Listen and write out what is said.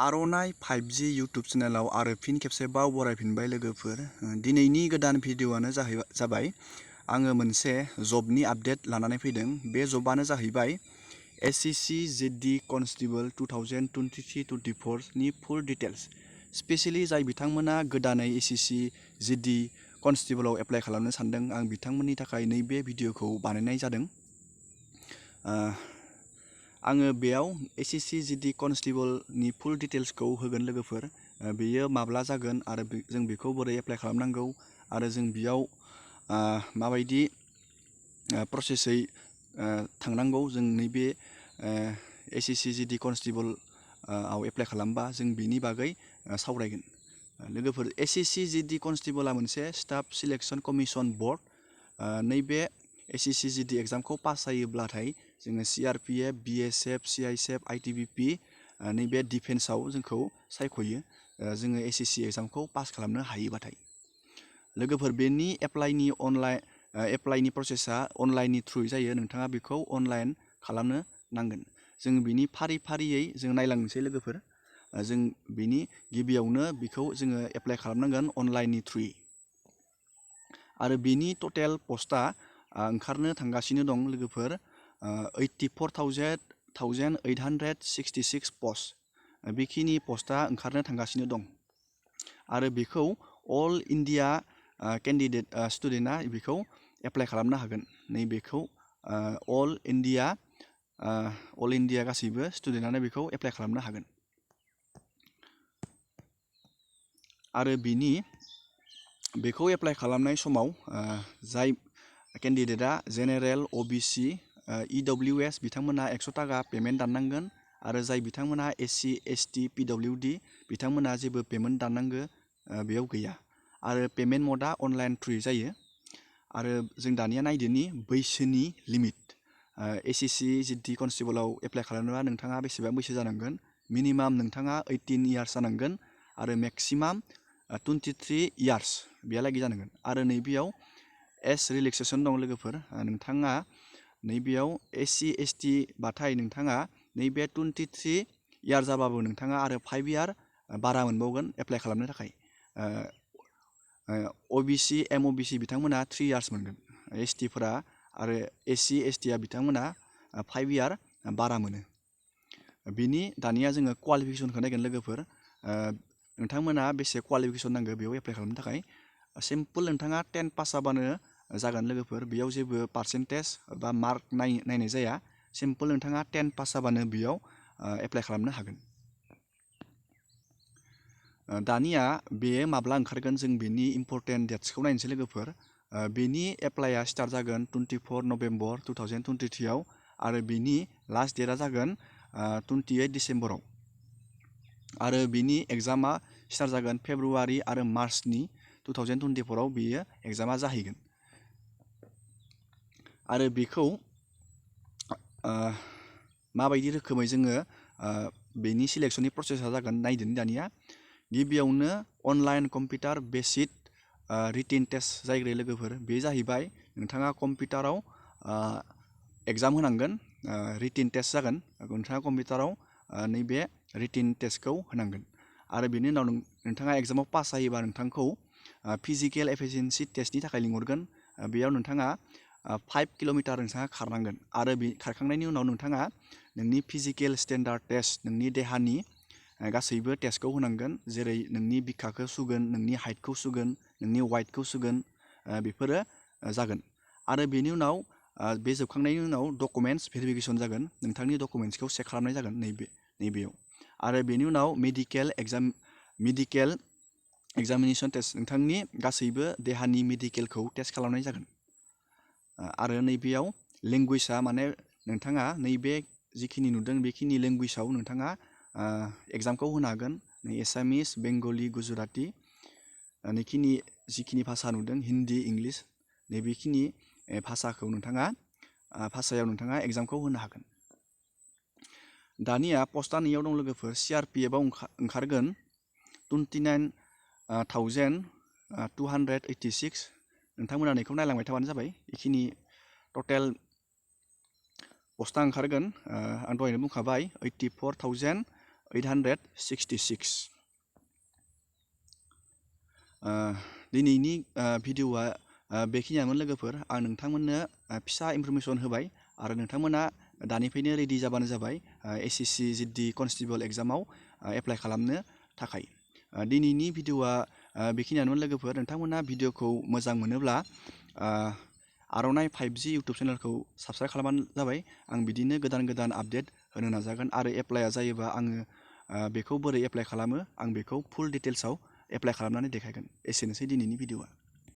आर'नाइ 5G YouTube चेनेलाव आरो फिन खेबसेबाव बरायफिनबाय लोगोफोर। दिनैनि गोदान भिडिअ'आनो जाबाय आङो मोनसे जबनि आपडेट लानानै फैदों। बे जबानो जाहैबाय SSC GD CONSTABLE 2023-24 नि फुल डिटेल्स। स्पेशेलि जाय बिथांमोना गोदानै SSC GD कनस्टेबलआव एप्लाइ खालामनो सानदों, आं बिथांमोननि थाखाय नैबे भिडिअ'खौ बानायनाय जादों। आङो बेयाव SSC GD कनस्टेबलनि फुल डिटेल्सखौ होगोन लोगोफोर। बेयो माब्ला जागोन आरो जों बेखौ बोरै एप्लाइ खालामनांगौ आरो जों बेयाव माबायदि प्रसेसै थांनांगौ, जों नैबे SSC GD कनस्टेबल आव एप्लाइ खालामबा जों बिनि बागै सावरायगोन। लोगोफोर, SSC GD कनस्टेबलआ मोनसे स्टाफ सिलेक्शन कमिशन बर्ड। नैबे SSC GD एग्जामखौ पास जायोब्लाथाय जोङो CRPF, BSF, CISF, ITBP नैबे डिफेन्सआव जोंखौ सायख'यो। जोङो SSC एग्जामखौ पास खालामनो हायोबाथाय। लोगोफोर, बेनि एप्लाइनि प्रसेसा अनलाइननि थ्रुयै जायो। नोंथाङा बेखौ अनलाइन खालामनो नांगोन। जों बिनि फारियै जों नायलांनोसै लोगोफोर। जों बिनि गिबियावनो बेखौ जोङो एप्लाइ खालामनांगोन अनलाइननि थ्रुयै। आरो बिनि टटेल पस्टआ ओंखारनो थांगासिनो दं लोगोफोर। 84,866 पस्ट। बेखिनि पस्टआ ओंखारनो थांगासिनो दं। आरो बेखौ अल इन्डिया केन्डिडेट स्टुडेन्टआ बेखौ एप्लाइ खालामनो हागोन। नैबेखौ अल इन्डिया गासैबो स्टुडेन्टआनो बेखौ एप्लाइ खालामनो हागोन। आरो बेखौ एप्लाइ खालामनाय समाव जाय केन्डिडेटआ जेनेरेल, OBC, EWS बिथांमोना 100 थाखा पेमेन्ट दाननांगोन। आरो जाय बिथांमोना SC, ST, PWD बिथांमोना जेबो पेमेन्ट दाननांगौ बेयाव गैया। आरो पेमेन्ट मडआ अनलाइन थ्रुयै जायो। आरो जों दानिया नायदोनि बैसोनि लिमिट। SSC GD कनस्टेबलआव एप्लाइ खालामनोबा नोंथाङा बेसेबां बैसो जानांगोन? मिनिमाम नोंथाङा 18 इयार्स जानांगोन आरो मेक्सिमाम 23 इयार्स बेहालागै जानांगोन। आरो नैबेयाव एज रिलेक्सेसन दं लोगोफोर। नोंथाङा नैबेयाव SC, ST बाथाय नोंथाङा नैबे 23 इयार जाबाबो नोंथाङा आरो 5 इयार बारा मोनबावगोन एप्लाइ खालामनो थाखाय। OBC, MOBC बिथांमोना 3 इयार्स मोनगोन। STफोरा आरो SC, STआ बिथांमोना 5 इयार बारा मोनो। बिनि दानिया जोङो क्वालिफिकेसनखौ नायगोन लोगोफोर। नोंथांमोना बेसे क्वालिफिकेसन नांगौ बेयाव एप्लाइ खालामनो थाखाय। सिम्पल नोंथाङा 10 पास जाबानो जागोन लोगोफोर। बेयाव जेबो पार्सेन्टेज बा मार्क नायनाय जाया। सिम्पल नोंथाङा 10 पास जाबानो बेयाव एप्लाइ खालामनो हागोन। दानिया बेयो माब्ला ओंखारगोन, जों बेनि इम्परटेन्ट डेट्सखौ नायनोसै लोगोफोर। बेनि एप्लाइआ स्टार्ट जागोन 24 नभेम्बर 2023 आव आरो बेनि लास्ट डेटआ जागोन 28 डिसेम्बराव। आरो बिनि एग्जामा स्टार्ट जागोन फेब्रुवारि आरो मार्चनि 2024 आव बेयो एग्जामा जाहैगोन। आरो बेखौ माबायदि रोखोमै जोङो बेनि सिलेक्शननि प्रसेसा जागोन नायदोनि दानिया। गिबियावनो online computer based written test जायग्राय लोगोफोर। बे जाहैबाय नोंथाङा कम्पिउटाराव एग्जाम होनांगोन। रिटिन टेस्ट जागोन। नोंथाङा कम्पिउटाराव नैबे रिटिन टेस्टखौ होनांगोन। आरो बेनि उनाव नोंथाङा एग्जामाव पास जायोबा नोंथांखौ फिजिकेल एफिसियेन्सि टेस्टनि थाखाय लिंहरगोन। बेयाव नोंथाङा 5 किल'मिटार नोंथाङा खारनांगोन। आरो बे खारखांनायनि उनाव नोंथाङा नोंनि फिजिकेल स्टेन्डार्ड टेस्ट, नोंनि देहानि गासैबो टेस्टखौ होनांगोन। जेरै नोंनि बिखाखौ सुगोन, नोंनि हाइटखौ सुगोन, नोंनि वाइटखौ सुगोन, बेफोरो जागोन। आरो बेनि उनाव बे जोबखांनायनि उनाव डकुमेन्टस भेरिफिकेसन जागोन। नोंथांनि डकुमेन्टसखौ चेक खालामनाय जागोन नैबेयाव। आरो बेनि उनाव मेडिकेल एग्जामिनेसन टेस्ट, नोंथांनि गासैबो देहानि मेडिकेलखौ टेस्ट खालामनाय जागोन। आरो नैबेयाव लेंगुवेजआ माने नोंथाङा नैबे जिखिनि नुदों बेखिनि लेंगुवेजाव नोंथाङा एग्जामखौ होनो हागोन। एसामिस, बेंगलि, गुजराती नैखिनि जिखिनि भाषा नुदों, हिन्दी, इंलिस, नैबेखिनि भाषायाव नोंथाङा एग्जामखौ होनो हागोन। दानिया पस्टआ नैयाव दं लोगोफोर। CRPFआव ओंखारगोन 29,286। नोंथांमोना नैखौ नायलांबाय थाबानो जाबाय। बेखिनि टटेल पस्टआ ओंखारगोन। आं दहायनो बुंखाबाय 84,866 866 दिनैनि भिडिअआ बेखिनियानोमोन लोगोफोर आं नोंथांमोननो फिसा इनफरमेसन होबाय आरो नोंथांमोना दानिफ्रायनो रेडि जाबानो जाबाय SSC GD कनस्टेबल एग्जामाव एप्लाइ खालामनो थाखाय दिनैनि भिडिअआ बेखिनियानोमोन लोगोफोर नोंथांमोना भिडिअखौ मोजां मोनोब्ला आर'नाइ 5G इउटुब चेनेलखौ साबस्क्राइब खालामबानो जाबाय आं बिदिनो गोदान गोदान आपडेट होनो नाजागोन आरो एप्लाइआ जायोबा आङो बेखौ बोरै एप्लाइ खालामो आं बेखौ फुल डिटेल्सआव एप्लाइ खालामनानै देखायगोन एसेनोसै दिनैनि भिडिअआ